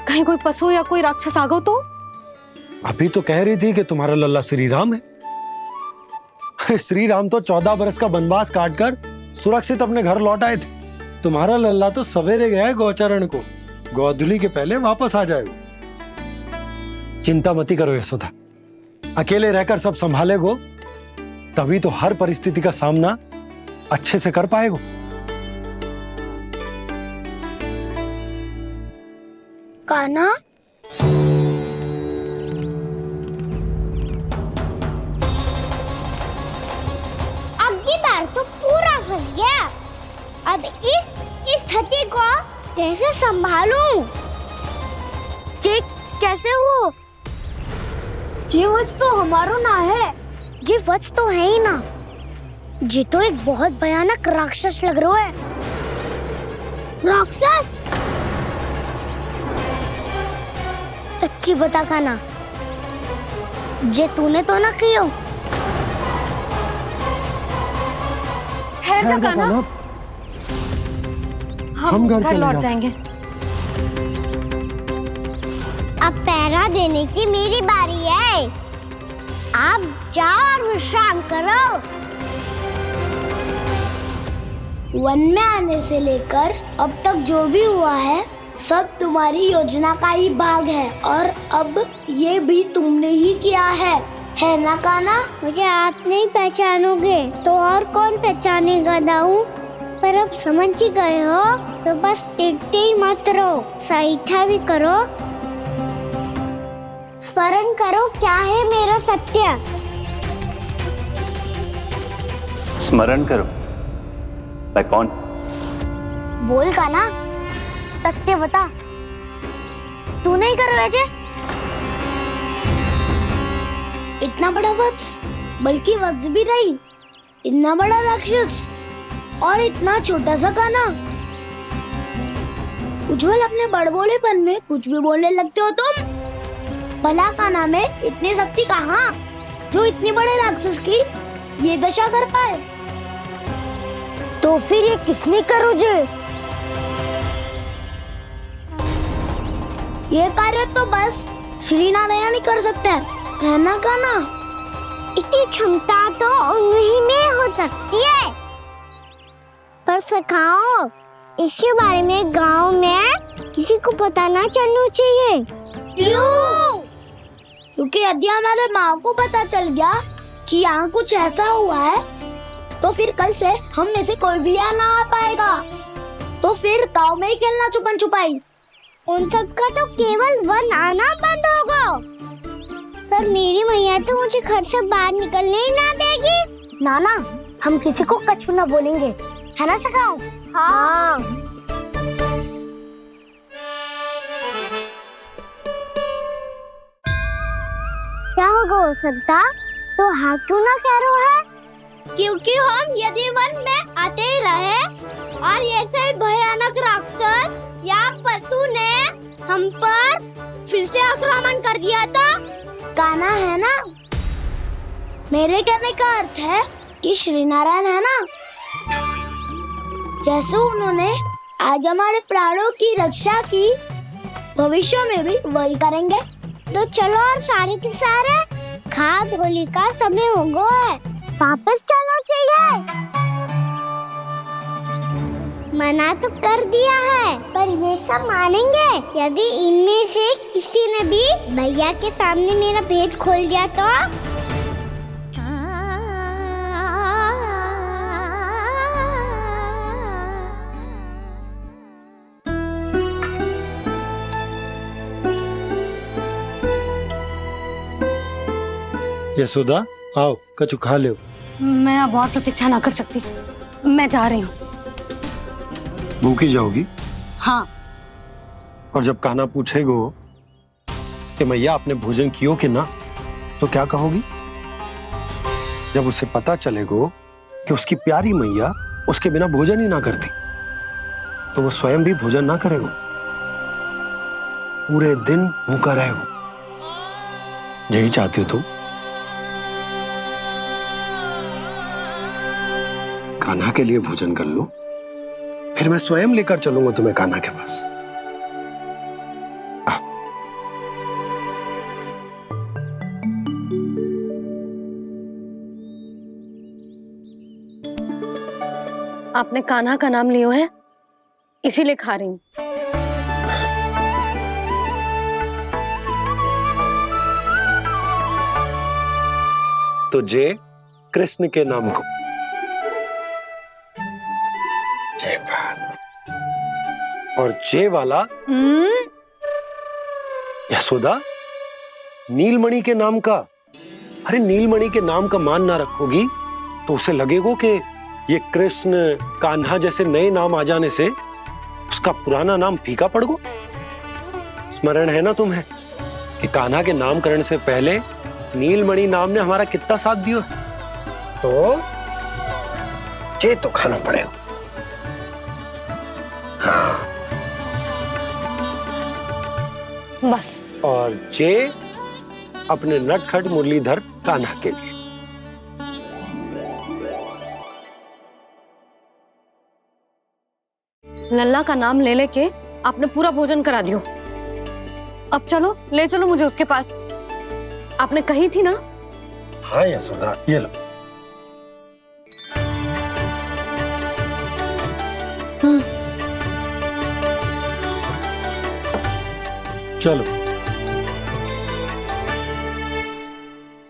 कहीं कोई पशु या कोई राक्षस आ गो तो? अभी तो कह रही थी कि तुम्हारा लल्ला श्री राम है। श्री राम तो 14 बरस का वनवास काटकर सुरक्षित अपने घर लौट आए थे। तुम्हारा लल्ला तो सवेरे गया है गौचरण को, गोधूली के पहले वापस आ जाएगा। चिंता मती करो यशोदा, अकेले रहकर सब संभालेगो तभी तो हर परिस्थिति का सामना अच्छे से कर पाएगो। कान्हा, अब की बार तो पूरा फंस गया। अब इस स्थिति को कैसे संभालूं? ये कैसे हो? ये वच तो हमारो ना है। ये वच तो है ही ना। ये तो एक बहुत भयानक राक्षस लग रहा है। राक्षस? सच्ची बता कान्हा, ये तूने तो ना किया? ठहर जा कान्हा, हम घर लौट जाएंगे। अब पहरा देने की मेरी बारी है। आप जाओ और विश्राम करो। वन में आने से लेकर अब तक जो भी हुआ है सब तुम्हारी योजना का ही भाग है और अब ये भी तुमने ही किया है ना कान्हा? मुझे आप नहीं पहचानोगे तो और कौन पहचानेगा दाऊ? पर अब समझ ही गए हो तो बस देखते ही मत रहो, सईठा भी करो, स्मरण करो क्या है मेरा सत्य। स्मरण करो? मैं कौन? बोल कान्हा, सत्य बता। तू नहीं करो अजय? इतना बड़ा वत्स, बल्कि वत्स भी नहीं, इतना बड़ा राक्षस और इतना छोटा सा कान्हा। उज्जवल अपने बड़बोलेपन में कुछ भी बोलने लगते हो तुम। भला कान्हा में इतनी शक्ति कहाँ जो इतने बड़े राक्षस की ये दशा कर पाए? तो फिर ये किसने करो जे? ये कार्य तो बस श्री नारायण ही कर सकते हैं, है ना कान्हा? इतनी क्षमता तो उन्हीं में हो सकती है, पर सखाओ इसके बारे में गांव में किसी को पता ना चलना चाहिए। क्यों? क्योंकि यदि हमारे माँ को पता चल गया कि यहाँ कुछ ऐसा हुआ है तो फिर कल से हम में से कोई भी यहाँ ना आ पाएगा। तो फिर गांव में ही खेलना छुपन छुपाई। उन सब का तो केवल वन आना बंद होगा, पर मेरी मैया तो मुझे घर से बाहर निकलने ही ना देगी। नाना, हम किसी को कछु ना बोलेंगे, है ना सखाओ? हाँ। क्या होगा हो सकता? तो हाँ क्यों ना कह रहा है? क्योंकि हम यदि वन में आते ही रहे और ऐसे भयानक राक्षस या पशु ने हम पर फिर से आक्रमण कर दिया तो कान्हा, है ना? मेरे कहने का अर्थ है कि श्री नारायण है ना, जैसे उन्होंने आज हमारे प्राणों की रक्षा की, भविष्य में भी वही करेंगे। तो चलो और सारे के सारे खाद होली का समय हो गया है, वापस चलना चाहिए। मना तो कर दिया है, पर ये सब मानेंगे यदि इनमें से किसी ने भी भैया के सामने मेरा भेद खोल दिया तो? यशोदा, आओ कछु खा लो। मैं अब और प्रतीक्षा ना कर सकती, मैं जा रही हूँ। भूखी जाओगी? हाँ। और जब कान्हा पूछेगो कि मैया आपने भोजन कियो कि ना, तो क्या कहोगी? जब उसे पता चलेगो कि उसकी प्यारी मैया उसके बिना भोजन ही ना करती, तो वो स्वयं भी भोजन ना करेगो, पूरे दिन भूखा रहेगो। यही चाहती हो तुम? कान्हा के लिए भोजन कर लो, फिर मैं स्वयं लेकर चलूंगा तुम्हें कान्हा के पास। आपने कान्हा का नाम लियो है, इसीलिए खा रही हूँ। तो जय कृष्ण के नाम को। जय बात। और जय वाला यशोदा, नीलमणि के नाम का। अरे नीलमणि के नाम का मान ना रखोगी तो उसे लगेगा कि ये कृष्ण कान्हा जैसे नए नाम आ जाने से उसका पुराना नाम फीका पड़ गो। स्मरण है ना तुम्हें कि कान्हा के नामकरण से पहले नीलमणि नाम ने हमारा कितना साथ दिया? तो जे तो खाना पड़ेगा। हाँ। बस। और जे अपने नटखट मुरलीधर कान्हा के लिए। लल्ला का नाम ले लेके आपने पूरा भोजन करा दियो। अब चलो, ले चलो मुझे उसके पास। आपने कही थी ना? हाँ यशोदा, ये लो। चलो।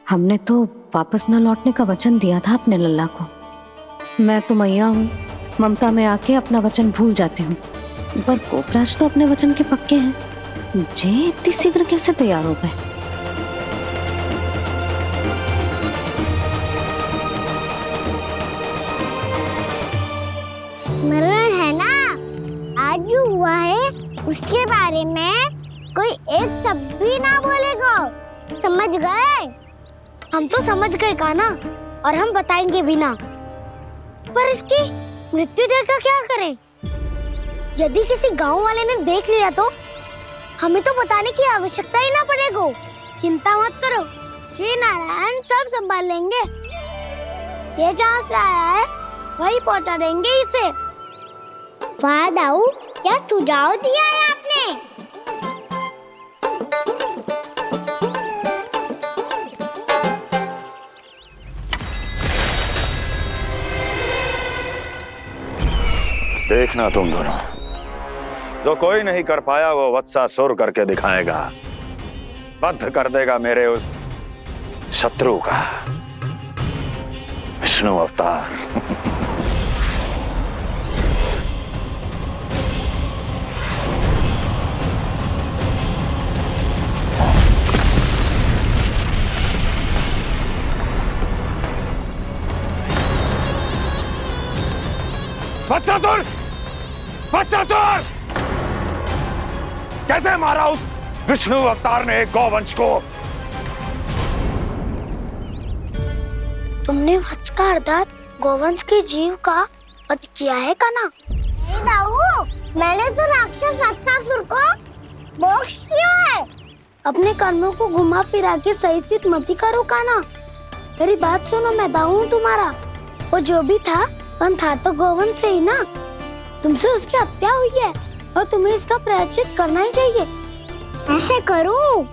हमने तो वापस न लौटने का वचन दिया था अपने लल्ला को। मैं तो मैया हूँ, ममता में आके अपना वचन भूल जाती हूँ, पर गोपराज तो अपने वचन के पक्के हैं। जे इतनी शीघ्र कैसे तैयार हो गए? मरण है ना, आज जो हुआ है उसके बारे में कोई एक शब्द भी ना बोलेगा, समझ गए? हम तो समझ गए कान्हा, और हम बताएंगे भी ना। पर इसकी मृत्यु देखकर क्या करें? यदि किसी गांव वाले ने देख लिया तो हमें तो बताने की आवश्यकता ही ना पड़ेगा। चिंता मत करो, श्री नारायण सब संभाल लेंगे। ये जहाँ से आया है वही पहुँचा देंगे इसे। वाह दाऊ, क्या सुझाव दिया है आपने? देखना तुम दोनों, जो कोई नहीं कर पाया वो वत्सासुर करके दिखाएगा। बद्ध कर देगा मेरे उस शत्रु का विष्णु अवतार। वत्सासुर! वत्सासुर! कैसे मारा उस विष्णु अवतार ने गौवंश को? तुमने वत्स का अर्थात गौवंश के जीव का वध किया है कान्हा? नहीं दाऊ, मैंने तो राक्षस वत्सासुर को मोक्ष दिया है। अपने कर्मों को घुमा फिरा के सही सिद्ध मत करो कान्हा। मेरी बात सुनो, मैं दाऊ हूँ तुम्हारा। वो जो भी था था तो गौवंश से ही ना। तुमसे उसकी हत्या हुई है और तुम्हें इसका प्रायश्चित करना ही चाहिए। ऐसे करूं